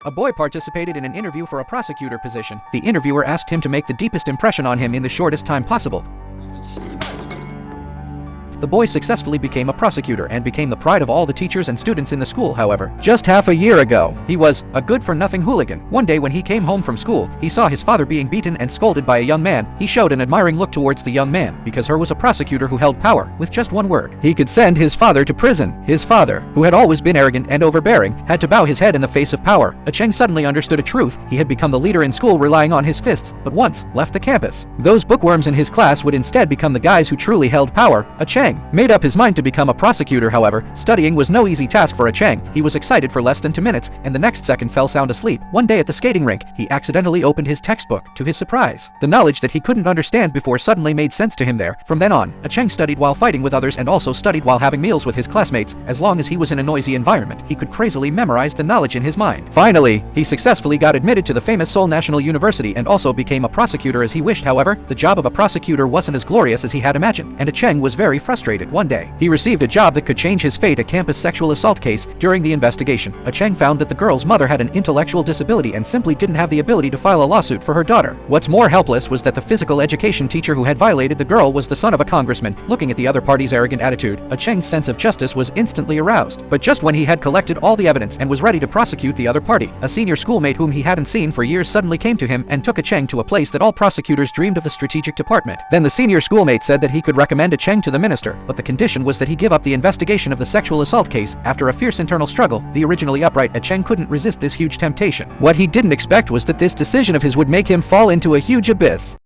A boy participated in an interview for a prosecutor position. The interviewer asked him to make the deepest impression on him in the shortest time possible. The boy successfully became a prosecutor and became the pride of all the teachers and students in the school. However, just half a year ago, he was a good-for-nothing hooligan. One day when he came home from school, he saw his father being beaten and scolded by a young man. He showed an admiring look towards the young man, because he was a prosecutor who held power. With just one word, he could send his father to prison. His father, who had always been arrogant and overbearing, had to bow his head in the face of power. Cheng suddenly understood a truth. He had become the leader in school relying on his fists, but once left the campus, those bookworms in his class would instead become the guys who truly held power. Cheng made up his mind to become a prosecutor. However, studying was no easy task for Cheng. He was excited for less than 2 minutes, and the next second fell sound asleep. One day at the skating rink, he accidentally opened his textbook. To his surprise, the knowledge that he couldn't understand before suddenly made sense to him there. From then on, Cheng studied while fighting with others and also studied while having meals with his classmates. As long as he was in a noisy environment, he could crazily memorize the knowledge in his mind. Finally, he successfully got admitted to the famous Seoul National University and also became a prosecutor as he wished. However, the job of a prosecutor wasn't as glorious as he had imagined, and Cheng was very frustrated. One day, he received a job that could change his fate, a campus sexual assault case. During the investigation, Cheng found that the girl's mother had an intellectual disability and simply didn't have the ability to file a lawsuit for her daughter. What's more helpless was that the physical education teacher who had violated the girl was the son of a congressman. Looking at the other party's arrogant attitude, Cheng's sense of justice was instantly aroused. But just when he had collected all the evidence and was ready to prosecute the other party, a senior schoolmate whom he hadn't seen for years suddenly came to him and took Cheng to a place that all prosecutors dreamed of, the strategic department. Then the senior schoolmate said that he could recommend Cheng to the minister, but the condition was that he give up the investigation of the sexual assault case. After a fierce internal struggle, the originally upright Cheng couldn't resist this huge temptation. What he didn't expect was that this decision of his would make him fall into a huge abyss.